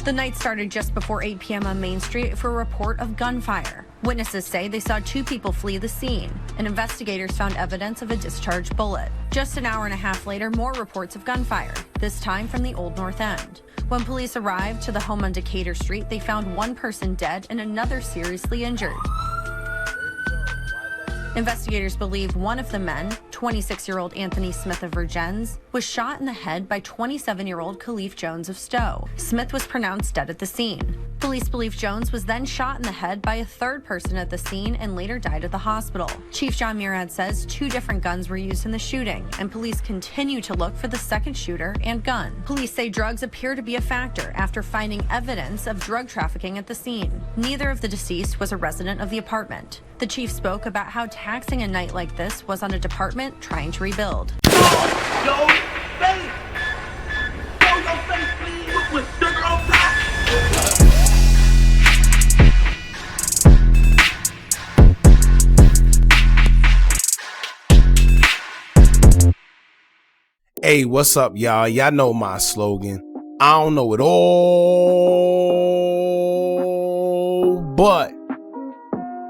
The night started just before 8 p.m. on Main Street for a report of gunfire. Witnesses say they saw 2 people flee the scene, and investigators found evidence of a discharged bullet. Just an hour and a half later, more reports of gunfire, this time from the Old North End. When police arrived to the home on Decatur Street, they found 1 person dead and another seriously injured. Investigators believe one of the men, 26-year-old Anthony Smith of Virgins, was shot in the head by 27-year-old Khalif Jones of Stowe. Smith was pronounced dead at the scene. Police believe Jones was then shot in the head by a 3rd person at the scene and later died at the hospital. Chief John Murad says 2 different guns were used in the shooting, and police continue to look for the second shooter and gun. Police say drugs appear to be a factor after finding evidence of drug trafficking at the scene. Neither of the deceased was a resident of the apartment. The chief spoke about how taxing a night like this was on a department trying to rebuild. Yo, face! Show your face, please, with sugar on top! Hey, what's up, y'all? Y'all know my slogan. I don't know it all, but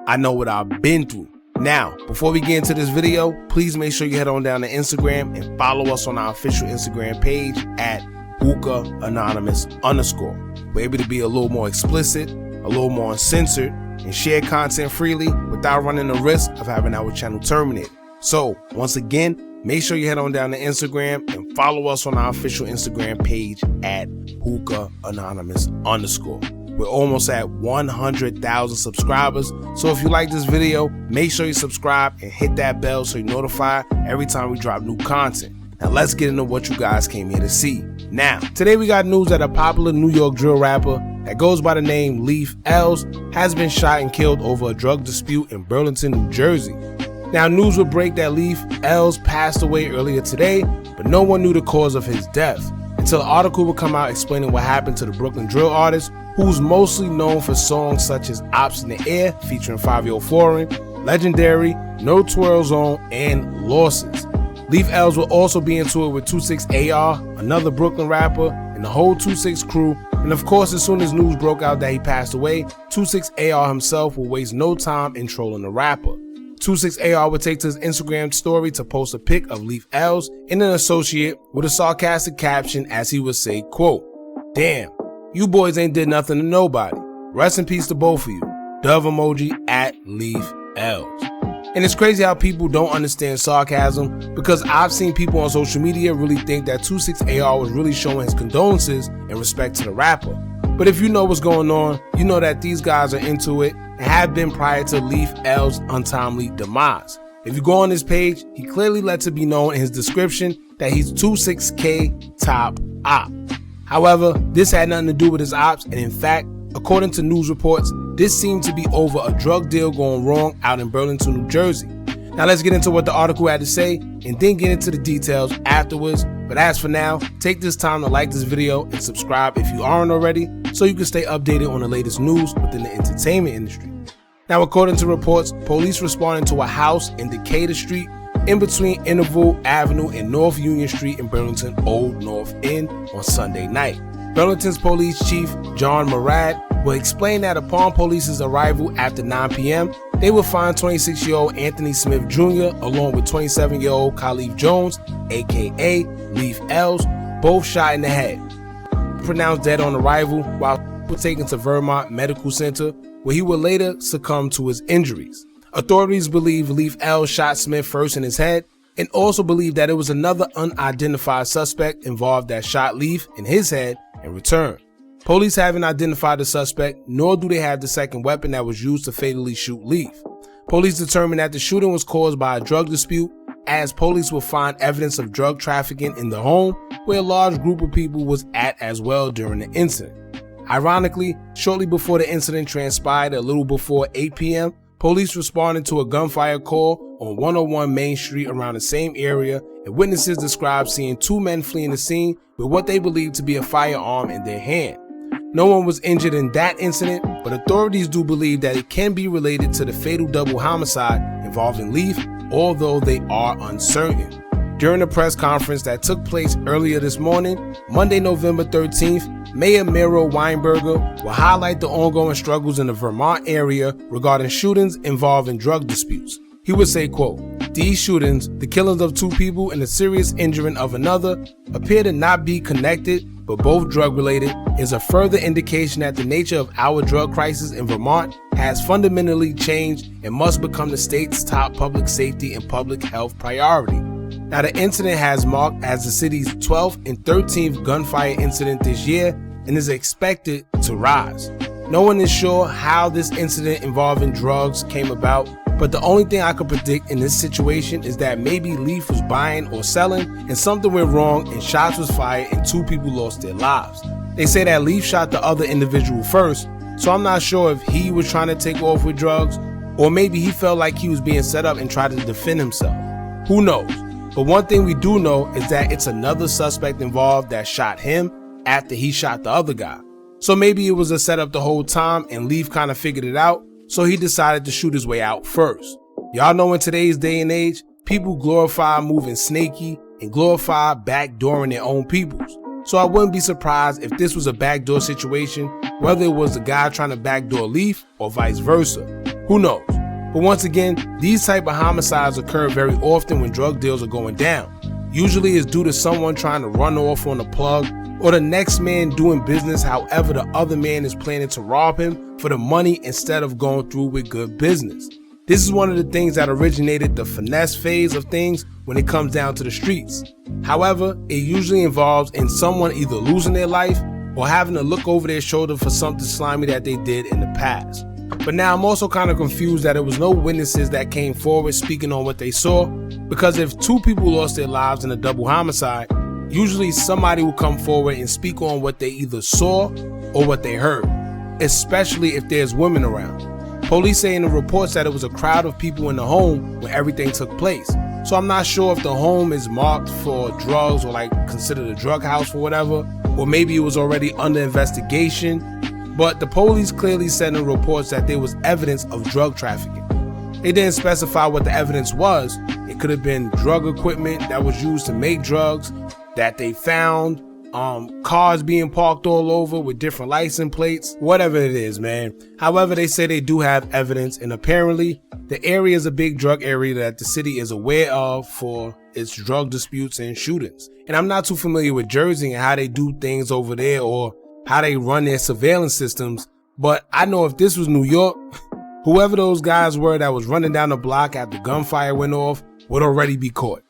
I know what I've been through. Now, before we get into this video, please make sure you head on down to Instagram and follow us on our official Instagram page at Hookah Anonymous _. We're able to be a little more explicit, a little more uncensored, and share content freely without running the risk of having our channel terminated. So, once again, make sure you head on down to Instagram and follow us on our official Instagram page at Hookah Anonymous _. We're almost at 100,000 subscribers, so if you like this video, make sure you subscribe and hit that bell so you're notified every time we drop new content. Now let's get into what you guys came here to see. Now, today we got news that a popular New York drill rapper that goes by the name Lzz Sh0t has been shot and killed over a drug dispute in Burlington, New Jersey. Now, news would break that Lzz Sh0t passed away earlier today, but no one knew the cause of his death until an article would come out explaining what happened to the Brooklyn drill artist, who's mostly known for songs such as Ops in the Air featuring 5-Yo Foreign, Legendary, No Twirl Zone, and Losses. Lzz Sh0t will also be into it with 26 AR, another Brooklyn rapper, and the whole 26 crew. And of course, as soon as news broke out that he passed away, 26 AR himself will waste no time in trolling the rapper. 26 AR would take to his Instagram story to post a pic of Lzz Sh0t and an associate with a sarcastic caption as he would say, quote, "Damn, you boys ain't did nothing to nobody. Rest in peace to both of you. Dove emoji at Lzz Sh0t." And it's crazy how people don't understand sarcasm, because I've seen people on social media really think that 26 AR was really showing his condolences in respect to the rapper. But if you know what's going on, you know that these guys are into it and have been prior to Lzz Sh0t's untimely demise. If you go on his page, he clearly lets it be known in his description that he's 26K top op. However, this had nothing to do with his ops, and in fact, according to news reports, this seemed to be over a drug deal going wrong out in Burlington, New Jersey. Now let's get into what the article had to say and then get into the details afterwards. But as for now, take this time to like this video and subscribe if you aren't already, so you can stay updated on the latest news within the entertainment industry. Now, according to reports, police responded to a house in Decatur Street in between Interval Avenue and North Union Street in Burlington Old North End on Sunday night. Burlington's police chief, John Murad, will explain that upon police's arrival after 9 p.m., they will find 26-year-old Anthony Smith Jr. along with 27-year-old Khalif Jones, aka Lzz Sh0t, both shot in the head. Pronounced dead on arrival while taken to Vermont Medical Center, where he would later succumb to his injuries. Authorities believe Lzz Sh0t shot Smith first in his head, and also believe that it was another unidentified suspect involved that shot Lzz in his head in return. Police haven't identified the suspect, nor do they have the second weapon that was used to fatally shoot Lzz. Police determined that the shooting was caused by a drug dispute, as police will find evidence of drug trafficking in the home where a large group of people was at as well during the incident. Ironically, shortly before the incident transpired, a little before 8 p.m., police responded to a gunfire call on 101 Main Street around the same area, and witnesses described seeing 2 men fleeing the scene with what they believed to be a firearm in their hand. No one was injured in that incident, but authorities do believe that it can be related to the fatal double homicide involving Lzz, although they are uncertain. During a press conference that took place earlier this morning, Monday, November 13th, Mayor Miro Weinberger will highlight the ongoing struggles in the Vermont area regarding shootings involving drug disputes. He would say, quote, "These shootings, the killings of 2 people and the serious injuring of another, appear to not be connected, but both drug-related, is a further indication that the nature of our drug crisis in Vermont has fundamentally changed and must become the state's top public safety and public health priority." Now, the incident has marked as the city's 12th and 13th gunfire incident this year and is expected to rise. No one is sure how this incident involving drugs came about, but the only thing I could predict in this situation is that maybe Leaf was buying or selling and something went wrong and shots was fired and 2 people lost their lives. They say that Leaf shot the other individual first, so I'm not sure if he was trying to take off with drugs or maybe he felt like he was being set up and tried to defend himself. Who knows? But one thing we do know is that it's another suspect involved that shot him after he shot the other guy. So maybe it was a setup the whole time and Leaf kind of figured it out, so he decided to shoot his way out first. Y'all know in today's day and age, people glorify moving snaky and glorify backdooring their own peoples. So I wouldn't be surprised if this was a backdoor situation, whether it was the guy trying to backdoor Leaf or vice versa. Who knows? But once again, these type of homicides occur very often when drug deals are going down. Usually it's due to someone trying to run off on the plug or the next man doing business however the other man is planning to rob him for the money instead of going through with good business. This is one of the things that originated the finesse phase of things when it comes down to the streets. However, it usually involves in someone either losing their life or having to look over their shoulder for something slimy that they did in the past. But now I'm also kind of confused that there was no witnesses that came forward speaking on what they saw, because if 2 people lost their lives in a double homicide, usually somebody will come forward and speak on what they either saw or what they heard, especially if there's women around. Police say in the reports that it was a crowd of people in the home when everything took place. So I'm not sure if the home is marked for drugs or like considered a drug house or whatever, or maybe it was already under investigation. But the police clearly said in reports that there was evidence of drug trafficking. They didn't specify what the evidence was. It could have been drug equipment that was used to make drugs that they found, cars being parked all over with different license plates, whatever it is, man. However, they say they do have evidence, and apparently the area is a big drug area that the city is aware of for its drug disputes and shootings. And I'm not too familiar with Jersey and how they do things over there or how they run their surveillance systems, but I know if this was New York, whoever those guys were that was running down the block after gunfire went off would already be caught.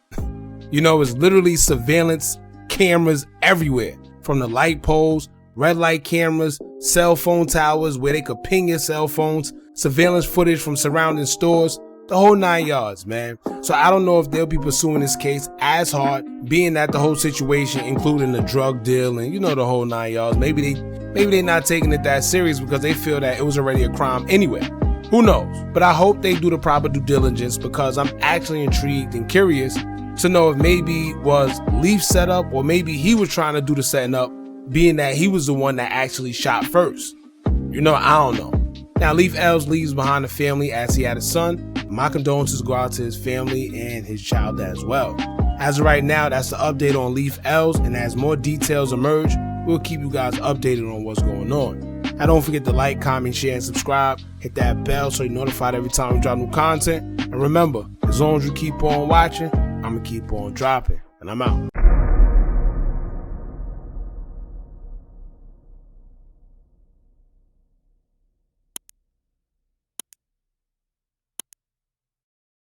You know, it's literally surveillance cameras everywhere, from the light poles, red light cameras, cell phone towers where they could ping your cell phones, surveillance footage from surrounding stores, the whole 9 yards, man. So I don't know if they'll be pursuing this case as hard, being that the whole situation, including the drug deal and the whole 9 yards. Maybe they're not taking it that serious because they feel that it was already a crime anyway. Who knows? But I hope they do the proper due diligence, because I'm actually intrigued and curious to know if maybe it was Leaf set up or maybe he was trying to do the setting up, being that he was the one that actually shot first. I don't know. Now, Leaf Lzz leaves behind a family as he had a son. My condolences go out to his family and his child as well. As of right now, that's the update on Leaf Lzz, and as more details emerge, we'll keep you guys updated on what's going on. Now, don't forget to like, comment, share, and subscribe. Hit that bell so you're notified every time we drop new content. And remember, as long as you keep on watching, I'm going to keep on dropping. And I'm out.